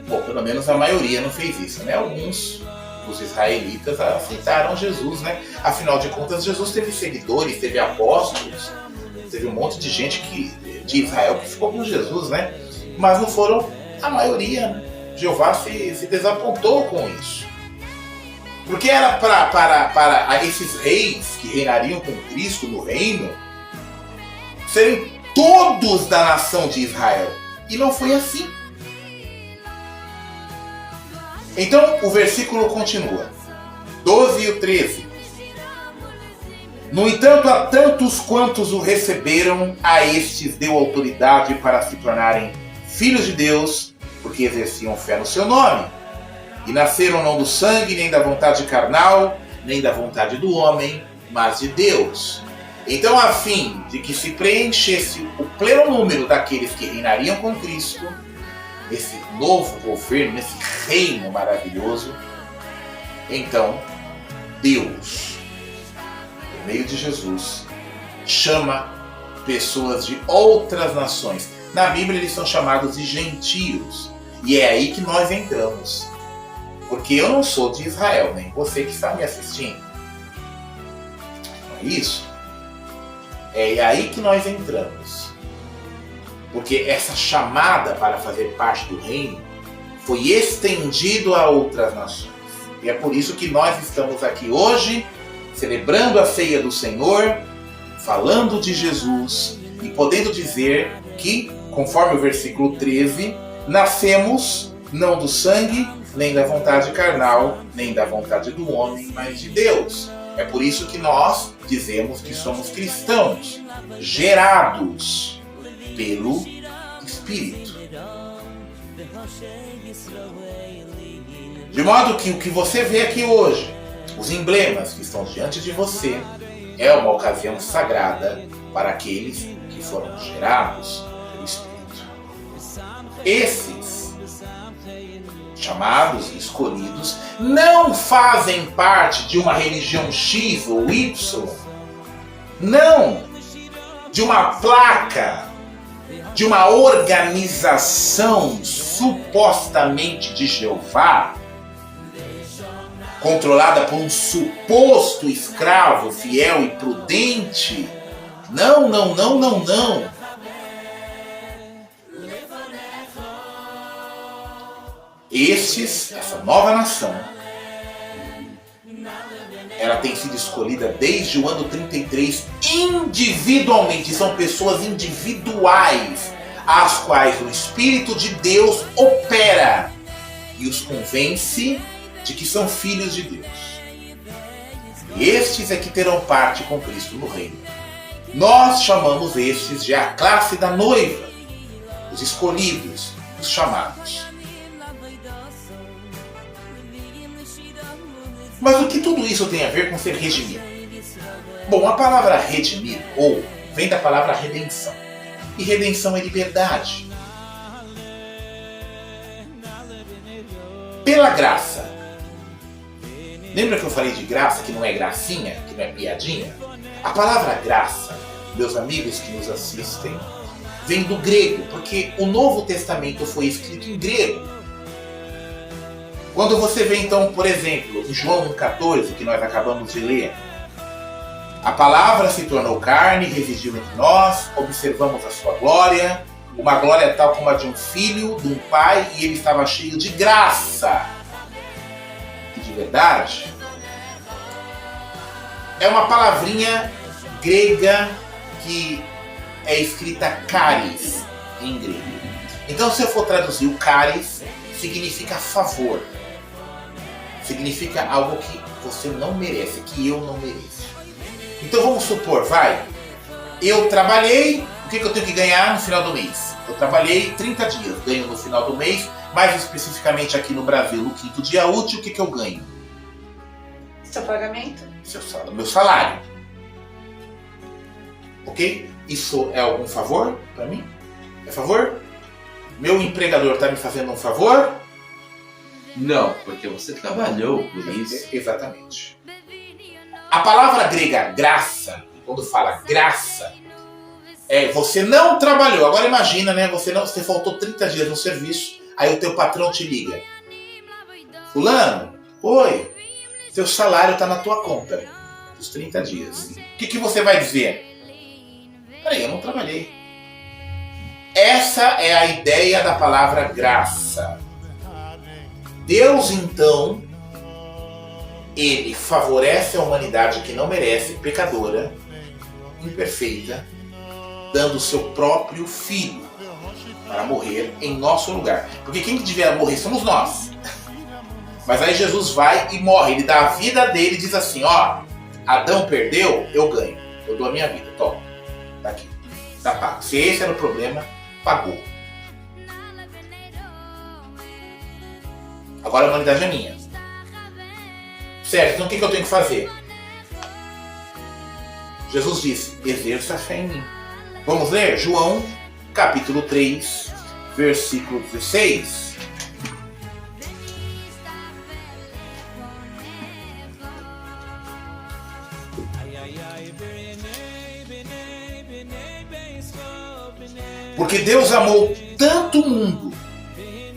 Bom, pelo menos a maioria não fez isso, né? Alguns dos israelitas aceitaram Jesus, né? Afinal de contas, Jesus teve seguidores, teve apóstolos, teve um monte de gente de Israel que ficou com Jesus, né? Mas não foram a maioria, né? Jeová se desapontou com isso. Porque era para esses reis que reinariam com Cristo no reino serem todos da nação de Israel. E não foi assim. Então o versículo continua. 12 e o 13. No entanto, a tantos quantos o receberam, a estes deu autoridade para se tornarem filhos de Deus, porque exerciam fé no seu nome. E nasceram não do sangue, nem da vontade carnal, nem da vontade do homem, mas de Deus. Então, a fim de que se preenchesse o pleno número daqueles que reinariam com Cristo, nesse novo governo, nesse reino maravilhoso, então Deus, por meio de Jesus, chama pessoas de outras nações. Na Bíblia eles são chamados de gentios. E é aí que nós entramos. Porque eu não sou de Israel, nem você que está me assistindo. Não é isso? É aí que nós entramos. Porque essa chamada para fazer parte do reino foi estendido a outras nações. E é por isso que nós estamos aqui hoje, celebrando a ceia do Senhor, falando de Jesus e podendo dizer que, conforme o versículo 13, nascemos não do sangue, nem da vontade carnal, nem da vontade do homem, mas de Deus. É por isso que nós dizemos que somos cristãos, gerados pelo Espírito. De modo que o que você vê aqui hoje, os emblemas que estão diante de você, é uma ocasião sagrada para aqueles que foram gerados pelo Espírito. Esses chamados, escolhidos, não fazem parte de uma religião X ou Y, não de uma placa, de uma organização supostamente de Jeová, controlada por um suposto escravo fiel e prudente. Não, não, não, não, não. Essa nova nação, ela tem sido escolhida desde o ano 33 individualmente. São pessoas individuais às quais o Espírito de Deus opera e os convence de que são filhos de Deus. E estes é que terão parte com Cristo no reino. Nós chamamos estes de a classe da noiva, os escolhidos, os chamados. Mas o que tudo isso tem a ver com ser redimido? Bom, a palavra redimir, ou vem da palavra redenção. E redenção é liberdade. Pela graça. Lembra que eu falei de graça, que não é gracinha, que não é piadinha? A palavra graça, meus amigos que nos assistem, vem do grego, porque o Novo Testamento foi escrito em grego. Quando você vê então, por exemplo, em João 1,14, que nós acabamos de ler, a palavra se tornou carne, residiu entre nós, observamos a sua glória, uma glória tal como a de um filho, de um pai, e ele estava cheio de graça e de verdade. É uma palavrinha grega que é escrita caris em grego. Então, se eu for traduzir, o caris significa favor. Significa algo que você não merece, que eu não mereço. Então vamos supor, eu trabalhei, o que eu tenho que ganhar no final do mês? Eu trabalhei 30 dias, ganho no final do mês, mais especificamente aqui no Brasil, no quinto dia útil, o que eu ganho? Seu pagamento? Meu salário. Ok? Isso é algum favor para mim? É favor? Meu empregador está me fazendo um favor? Não, porque você trabalhou por isso. Exatamente. A palavra grega graça, quando fala graça, você não trabalhou. Agora imagina, né? Você faltou 30 dias no serviço, aí o teu patrão te liga. Fulano, oi, seu salário está na tua conta dos 30 dias. O que você vai dizer? Peraí, eu não trabalhei. Essa é a ideia da palavra graça. Deus, então, ele favorece a humanidade que não merece, pecadora, imperfeita, dando o seu próprio filho para morrer em nosso lugar. Porque quem devia morrer somos nós. Mas aí Jesus vai e morre, ele dá a vida dele e diz assim, Adão perdeu, eu ganho. Eu dou a minha vida, toma. Tá aqui. Tá pago. Se esse era o problema, pagou. Agora a humanidade é minha. Certo, então o que eu tenho que fazer? Jesus disse, exerça a fé em mim. Vamos ler João, capítulo 3, versículo 16. Porque Deus amou tanto o mundo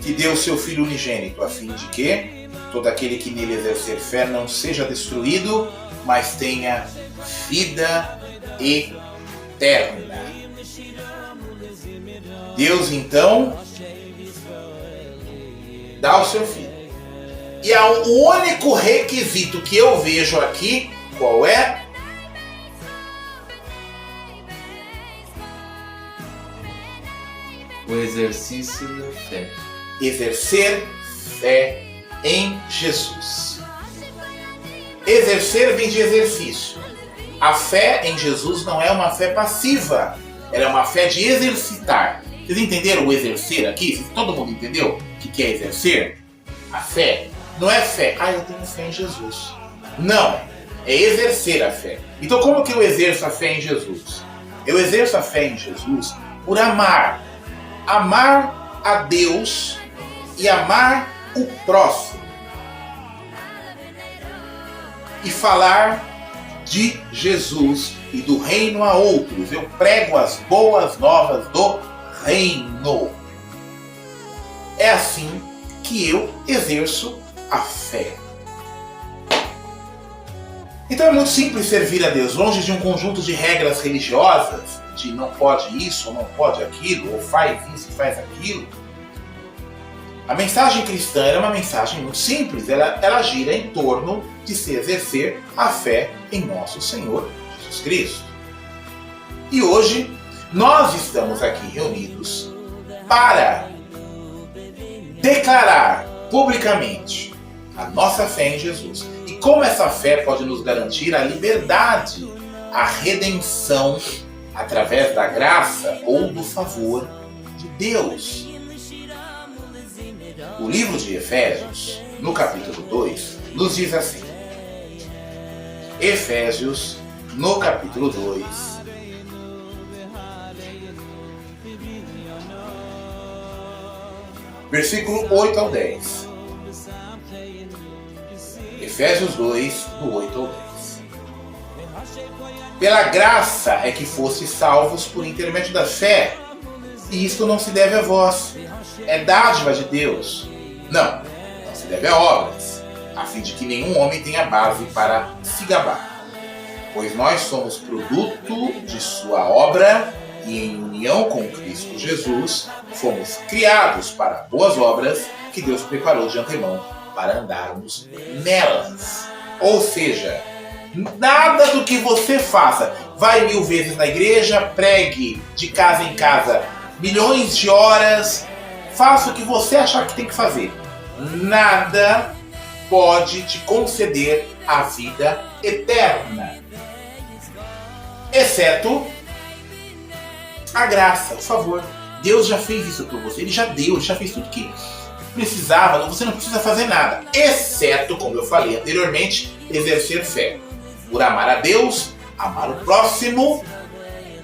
que deu seu Filho unigênito, a fim de que todo aquele que nele exercer fé não seja destruído, mas tenha vida eterna. Deus, então, dá o seu Filho. E o único requisito que eu vejo aqui, qual é? O exercício da fé. Exercer fé em Jesus. Exercer vem de exercício. A fé em Jesus não é uma fé passiva. Ela é uma fé de exercitar. Vocês entenderam o exercer aqui? Todo mundo entendeu o que é exercer? A fé não é fé. Eu tenho fé em Jesus. Não. É exercer a fé. Então como que eu exerço a fé em Jesus? Eu exerço a fé em Jesus por amar. Amar a Deus e amar o próximo. E falar de Jesus e do reino a outros. Eu prego as boas novas do reino. É assim que eu exerço a fé. Então é muito simples servir a Deus, longe de um conjunto de regras religiosas, de não pode isso, ou não pode aquilo, ou faz isso e faz aquilo. A mensagem cristã é uma mensagem muito simples, ela gira em torno de se exercer a fé em nosso Senhor Jesus Cristo. E hoje nós estamos aqui reunidos para declarar publicamente a nossa fé em Jesus. E como essa fé pode nos garantir a liberdade, a redenção, através da graça ou do favor de Deus. O livro de Efésios, no capítulo 2, nos diz assim. Efésios, no capítulo 2, versículo 8 ao 10. Efésios 2, do 8 ao 10. Pela graça é que fostes salvos por intermédio da fé, e isto não se deve a vós, é dádiva de Deus. Não se deve a obras, a fim de que nenhum homem tenha base para se gabar. Pois nós somos produto de sua obra, e em união com Cristo Jesus, fomos criados para boas obras que Deus preparou de antemão para andarmos nelas. Ou seja, nada do que você faça, vai 1000 vezes na igreja, pregue de casa em casa milhões de horas, faça o que você achar que tem que fazer. Nada pode te conceder a vida eterna. exceto a graça, o favor. Deus já fez isso por você, Ele já deu, Ele já fez tudo que precisava, você não precisa fazer nada, exceto, como eu falei anteriormente, exercer fé, por amar a Deus, amar o próximo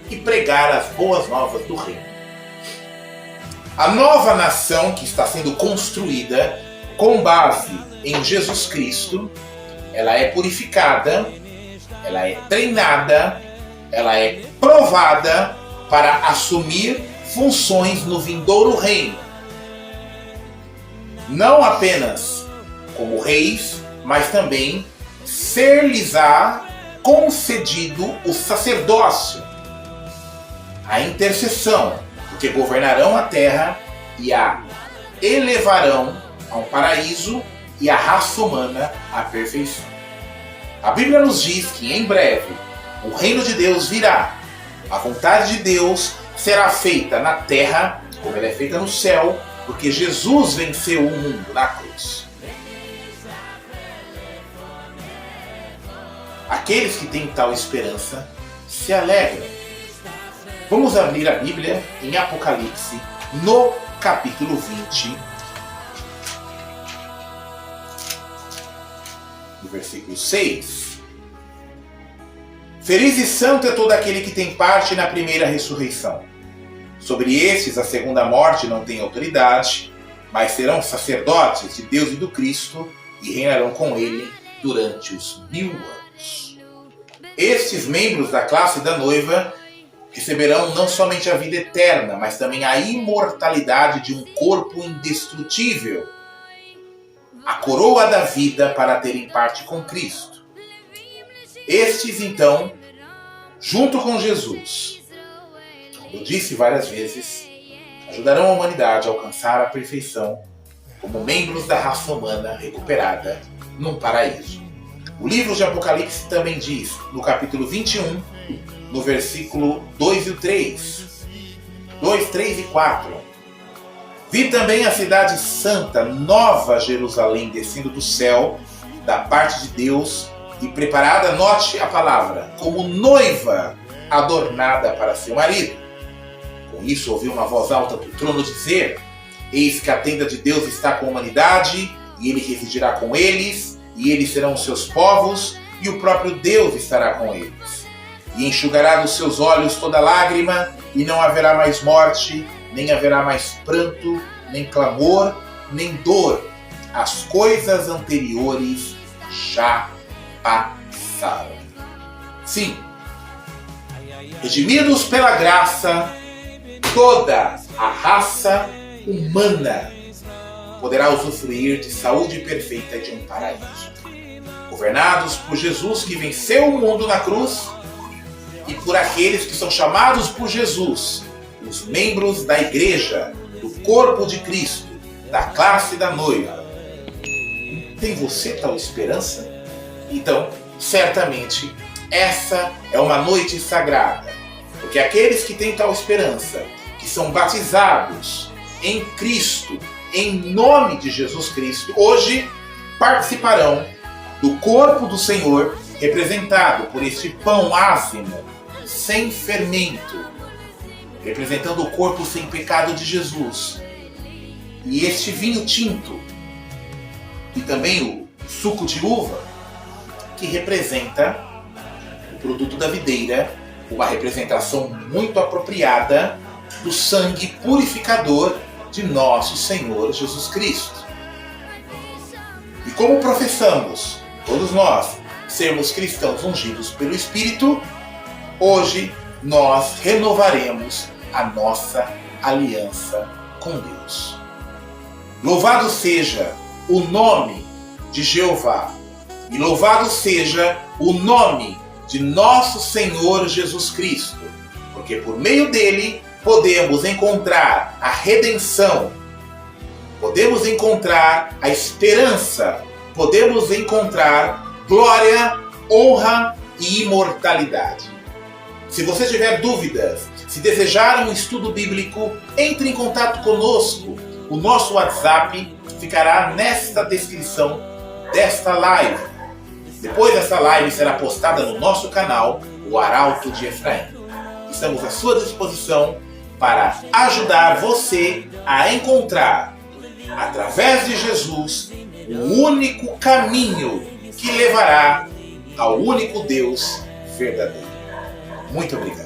e pregar as boas novas do reino. A nova nação que está sendo construída com base em Jesus Cristo, ela é purificada, ela é treinada, ela é provada para assumir funções no vindouro reino. Não apenas como reis, mas também ser-lhes-á concedido o sacerdócio, a intercessão, porque governarão a terra e a elevarão a um paraíso e a raça humana à perfeição. A Bíblia nos diz que em breve o reino de Deus virá, a vontade de Deus será feita na terra como ela é feita no céu, porque Jesus venceu o mundo na cruz. Aqueles que têm tal esperança se alegram. Vamos abrir a Bíblia em Apocalipse, no capítulo 20, no versículo 6. Feliz e santo é todo aquele que tem parte na primeira ressurreição. Sobre estes, a segunda morte não tem autoridade, mas serão sacerdotes de Deus e do Cristo e reinarão com ele durante os 1000 anos. Estes membros da classe da noiva receberão não somente a vida eterna, mas também a imortalidade de um corpo indestrutível, a coroa da vida para terem parte com Cristo. Estes, então, junto com Jesus, como eu disse várias vezes, ajudarão a humanidade a alcançar a perfeição como membros da raça humana recuperada num paraíso. O livro de Apocalipse também diz, no capítulo 21, no versículo 2 e 3, 2, 3 e 4. Vi também a cidade santa, Nova Jerusalém, descendo do céu, da parte de Deus, e preparada, note a palavra, como noiva adornada para seu marido. Com isso ouvi uma voz alta do trono dizer: eis que a tenda de Deus está com a humanidade, e ele residirá com eles, e eles serão os seus povos, e o próprio Deus estará com eles. E enxugará dos seus olhos toda lágrima, e não haverá mais morte, nem haverá mais pranto, nem clamor, nem dor. As coisas anteriores já passaram. Sim, redimidos pela graça, toda a raça humana poderá usufruir de saúde perfeita de um paraíso. Governados por Jesus que venceu o mundo na cruz e por aqueles que são chamados por Jesus, os membros da igreja, do corpo de Cristo, da classe da noiva. Tem você tal esperança? Então, certamente, essa é uma noite sagrada, porque aqueles que têm tal esperança, que são batizados em Cristo, em nome de Jesus Cristo, hoje participarão do corpo do Senhor, representado por este pão ázimo, sem fermento, representando o corpo sem pecado de Jesus, e este vinho tinto, e também o suco de uva, que representa o produto da videira, uma representação muito apropriada do sangue purificador de nosso Senhor Jesus Cristo. E como professamos, todos nós, sermos cristãos ungidos pelo Espírito, hoje nós renovaremos a nossa aliança com Deus. Louvado seja o nome de Jeová, e louvado seja o nome de nosso Senhor Jesus Cristo, porque por meio dele podemos encontrar a redenção, podemos encontrar a esperança, podemos encontrar glória, honra e imortalidade. Se você tiver dúvidas, se desejar um estudo bíblico, entre em contato conosco. O nosso WhatsApp ficará nesta descrição desta live. Depois essa live será postada no nosso canal o Arauto de Efraim. Estamos à sua disposição para ajudar você a encontrar, através de Jesus, o único caminho que levará ao único Deus verdadeiro. Muito obrigado.